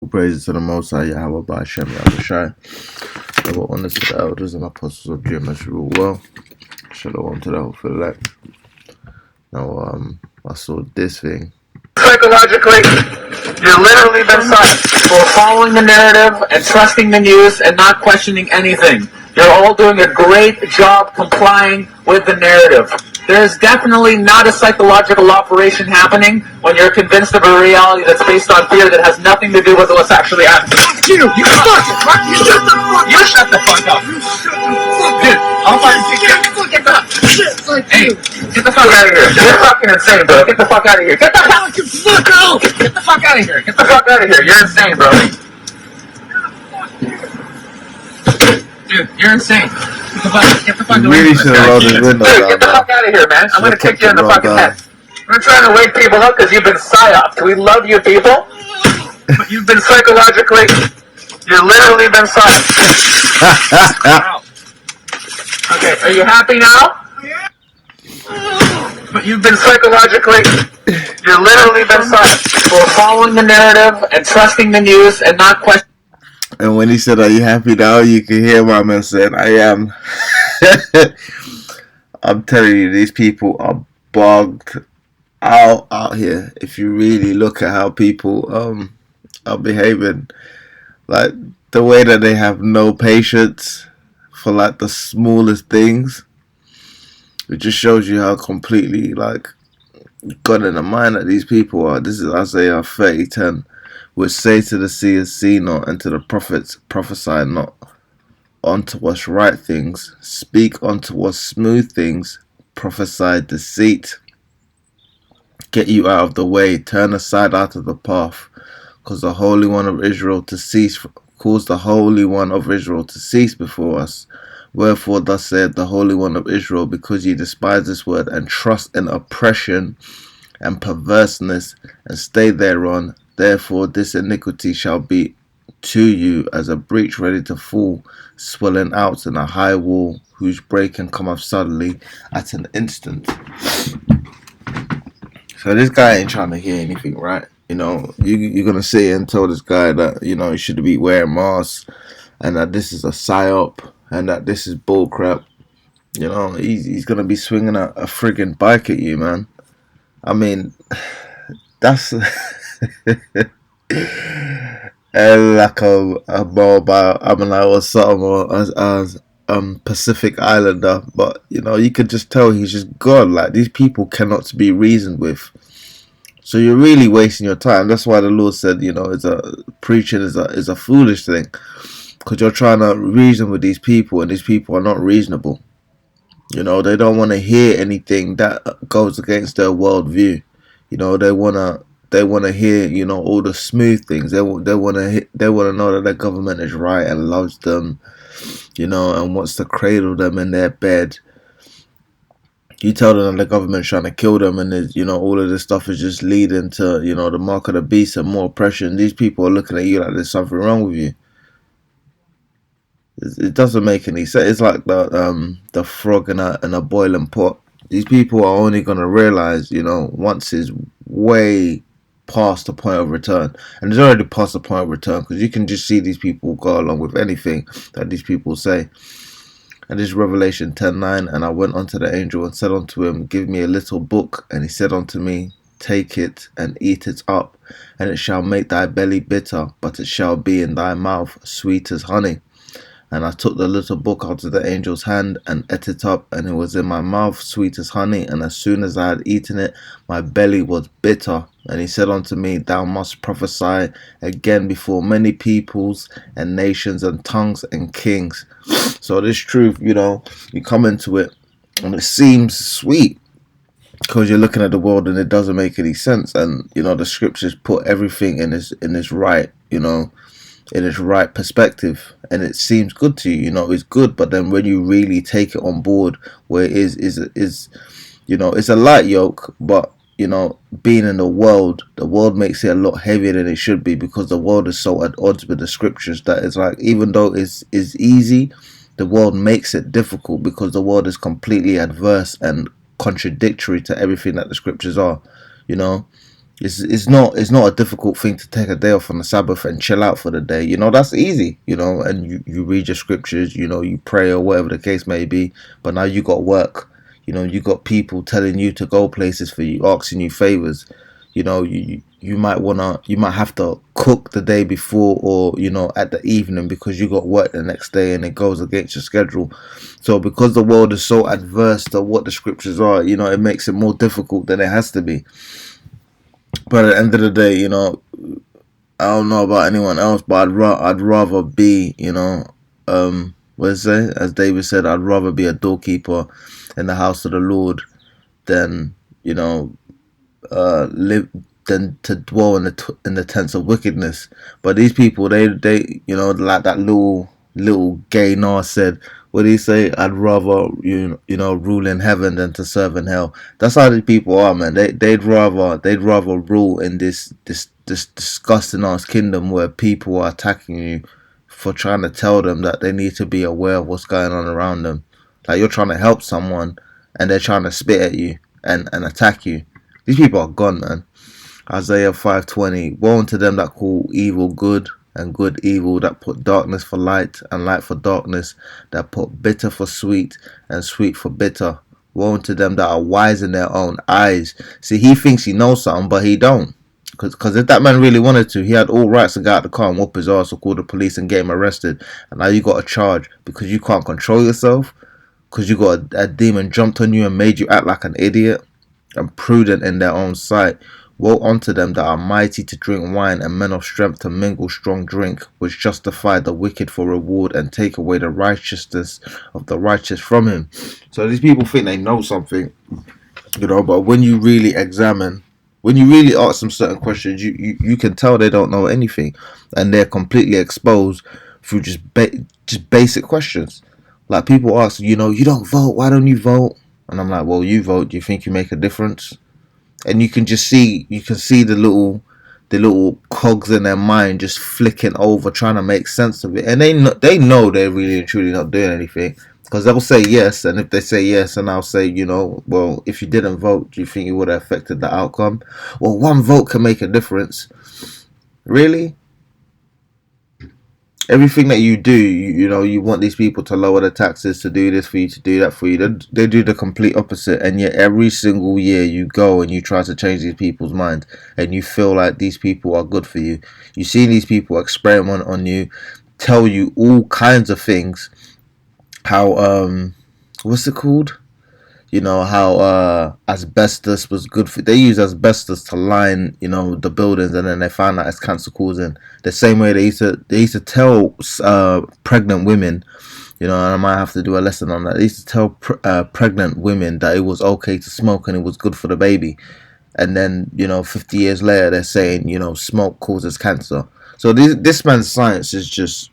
Praises to the Most High Yahweh by Shem Yahushai. Double honors to the elders and apostles of GMS rule well. Shalom to the hopeful elect. Now, I saw this thing. Psychologically, you're literally been silent for following the narrative and trusting the news and not questioning anything. You're all doing a great job complying with the narrative. There's definitely not a psychological operation happening when you're convinced of a reality that's based on fear that has nothing to do with what's actually happening. Fuck you! You fuck! You shut the fuck up! You shut the fuck up! You shut the fuck up! Dude, I'll fucking kick you. Get the shit like hey, get the fuck out of here! You're fucking insane, bro. Get the fuck out of here! Get the fuck out! Get the fuck out of here! Get the fuck out of here! You're insane, bro. Dude, you're insane. Get the fuck You away really from should this have guy. rolled his window Dude, down, get the man. fuck out of here, man. I'm gonna kick you in the fucking head. We're trying to wake people up because you've been psyoped. We love you people, but you've been psychologically, you're literally been psyoped. Okay, are you happy now? But you've been psychologically, you're literally been psyoped for following the narrative and trusting the news and not questioning. And when he said, "Are you happy now?" you can hear my man saying, "I am." I'm telling you, these people are bugged out here. If you really look at how people are behaving, like the way that they have no patience for like the smallest things, it just shows you how completely like got in the mind that these people are. This is Isaiah 30:10, which say to the seers, see not, and to the prophets, prophesy not. Unto us right things, speak unto us smooth things, prophesy deceit. Get you out of the way, turn aside out of the path, cause the Holy One of Israel to cease. Cause the Holy One of Israel to cease before us. Wherefore thus saith the Holy One of Israel, because ye despise this word and trust in oppression and perverseness and stay thereon, therefore this iniquity shall be to you as a breach ready to fall, swelling out in a high wall, whose breaking cometh suddenly at an instant. So this guy ain't trying to hear anything, right? You know, you're gonna sit and tell this guy that, you know, he should be wearing masks and that this is a psyop and that this is bullcrap. You know, he's gonna be swinging a friggin' bike at you, man. I mean, that's like a mobile. I mean, I was something or as Pacific Islander, but you know, you could just tell he's just God. Like these people cannot be reasoned with. So you're really wasting your time. That's why the Lord said, you know, preaching is a foolish thing, because you're trying to reason with these people, and these people are not reasonable. You know, they don't want to hear anything that goes against their worldview. You know, they wanna hear, you know, all the smooth things. They wanna know that their government is right and loves them, you know, and wants to cradle them in their bed. You tell them that the government's trying to kill them, and you know, all of this stuff is just leading to, you know, the mark of the beast and more oppression. These people are looking at you like there's something wrong with you. It doesn't make any sense. It's like the frog in a boiling pot. These people are only gonna realize, you know, once it's way past the point of return, and it's already past the point of return, because you can just see these people go along with anything that these people say. And this is Revelation 10:9. And I went unto the angel and said unto him, give me a little book. And he said unto me, take it and eat it up, and it shall make thy belly bitter, but it shall be in thy mouth sweet as honey. And I took the little book out of the angel's hand and ate it up, and it was in my mouth sweet as honey. And as soon as I had eaten it, my belly was bitter. And he said unto me, thou must prophesy again before many peoples and nations and tongues and kings. So this truth, you know, you come into it and it seems sweet, because you're looking at the world and it doesn't make any sense. And you know, the scriptures put everything in its right, you know, in its right perspective, and it seems good to you. You know, it's good, but then when you really take it on board, where it is you know, it's a light yoke, but you know, being in the world makes it a lot heavier than it should be, because the world is so at odds with the scriptures that it's like, even though it's easy, the world makes it difficult, because the world is completely adverse and contradictory to everything that the scriptures are, you know. It's not a difficult thing to take a day off on the Sabbath and chill out for the day. You know, that's easy. You know, and you read your scriptures. You know, you pray or whatever the case may be. But now you got work. You know, you got people telling you to go places for you, asking you favors. You know, you might have to cook the day before, or you know, at the evening, because you got work the next day and it goes against your schedule. So because the world is so adverse to what the scriptures are, you know, it makes it more difficult than it has to be. But at the end of the day, you know, I don't know about anyone else, but I'd rather be, you know, what is it? As David said, I'd rather be a doorkeeper in the house of the Lord than, you know, live than to dwell in the tents of wickedness. But these people, they you know, like that little gay Nas said, what did he say? I'd rather you know rule in heaven than to serve in hell. That's how these people are, man. They'd rather rule in this disgusting ass kingdom where people are attacking you for trying to tell them that they need to be aware of what's going on around them. Like you're trying to help someone and they're trying to spit at you and attack you. These people are gone, man. Isaiah 5:20. Woe unto them that call evil good and good evil, that put darkness for light and light for darkness, that put bitter for sweet and sweet for bitter. Woe unto them that are wise in their own eyes. See, he thinks he knows something, but he don't. Because if that man really wanted to, he had all rights to go out the car and whoop his ass or call the police and get him arrested. And now you got a charge because you can't control yourself, because you got a demon jumped on you and made you act like an idiot and prudent in their own sight. Woe unto them that are mighty to drink wine and men of strength to mingle strong drink, which justify the wicked for reward and take away the righteousness of the righteous from him. So these people think they know something, you know, but when you really examine, when you really ask them certain questions, you can tell they don't know anything, and they're completely exposed through just basic questions. Like people ask, you know, you don't vote, why don't you vote? And I'm like, well, you vote, do you think you make a difference? And you can see the little cogs in their mind just flicking over, trying to make sense of it. And they know they're really and truly not doing anything, because they'll say yes, and if they say yes, and I'll say, you know, well, if you didn't vote, do you think it would have affected the outcome? Well, one vote can make a difference. Really? Everything that you do, you know, you want these people to lower the taxes, to do this for you, to do that for you. They do the complete opposite, and yet every single year you go and you try to change these people's minds, and you feel like these people are good for you. You see these people experiment on you, tell you all kinds of things. How what's it called? You know how asbestos was good for. They use asbestos to line, you know, the buildings, and then they found out it's cancer causing. The same way they used to tell pregnant women, you know, and I might have to do a lesson on that. They used to tell pregnant women that it was okay to smoke and it was good for the baby, and then, you know, 50 years later they're saying, you know, smoke causes cancer. So this man's science is just,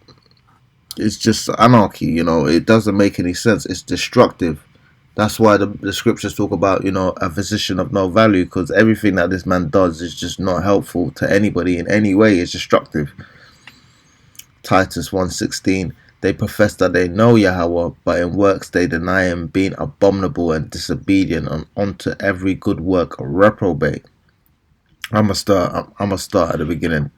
it's just anarchy. You know, it doesn't make any sense. It's destructive. That's why the scriptures talk about, you know, a physician of no value, because everything that this man does is just not helpful to anybody in any way. It's destructive. Titus 1:16. They profess that they know Yahweh, but in works they deny him, being abominable and disobedient, and unto every good work reprobate. I'm gonna start at the beginning.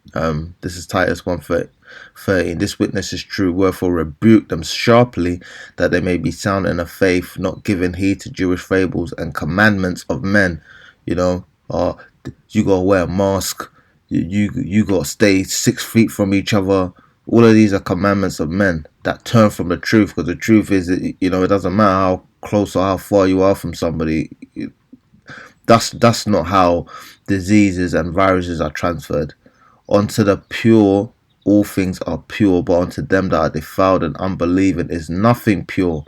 This is Titus 1:13. This witness is true, wherefore rebuke them sharply, that they may be sound in the faith, not giving heed to Jewish fables and commandments of men. You know, you gotta wear a mask. You gotta stay 6 feet from each other. All of these are commandments of men that turn from the truth, because the truth is, you know, it doesn't matter how close or how far you are from somebody. That's not how diseases and viruses are transferred. Unto the pure all things are pure, but unto them that are defiled and unbelieving is nothing pure,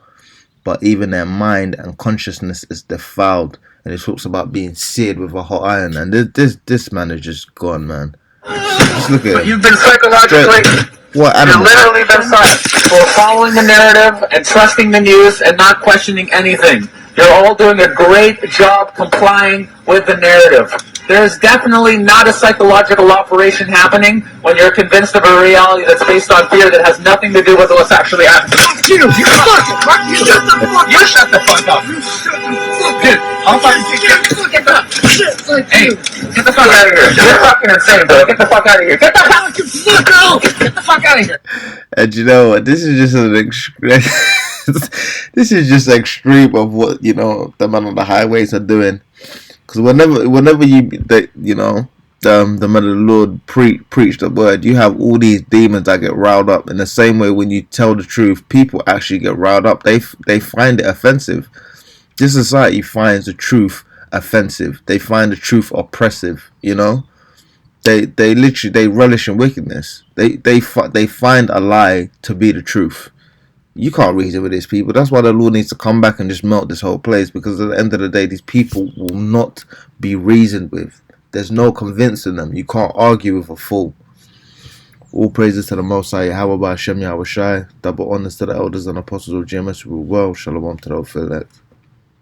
but even their mind and consciousness is defiled. And it talks about being seared with a hot iron. And this man is just gone, man. Just look at him. You've been psychologically... What animal? You've literally been silenced for following the narrative and trusting the news and not questioning anything. You're all doing a great job complying with the narrative. There's definitely not a psychological operation happening when you're convinced of a reality that's based on fear that has nothing to do with what's actually happening. Fuck you! You shut the fuck up! You shut the fuck up! You shut the fuck up! Dude, I'm fucking shut the fuck up! Hey, get the fuck out of here. You're fucking insane, bro. Get the fuck out of here. Get the fuck out. Get the fuck out of here. And you know what? This is just an extreme. This is just extreme of what the men on the highways are doing. Because whenever the men of the Lord preach the word, you have all these demons that get riled up. In the same way, when you tell the truth, people actually get riled up. They find it offensive. This society finds the truth offensive. They find the truth oppressive. They literally relish in wickedness. They find a lie to be the truth. You can't reason with these people. That's why the Lord needs to come back and just melt this whole place. Because at the end of the day, these people will not be reasoned with. There's no convincing them. You can't argue with a fool. All praises to the Most High, Yahweh Hashem Yahweh Shai. Double honors to the elders and apostles of GMS who rule well. Shalom to the elect.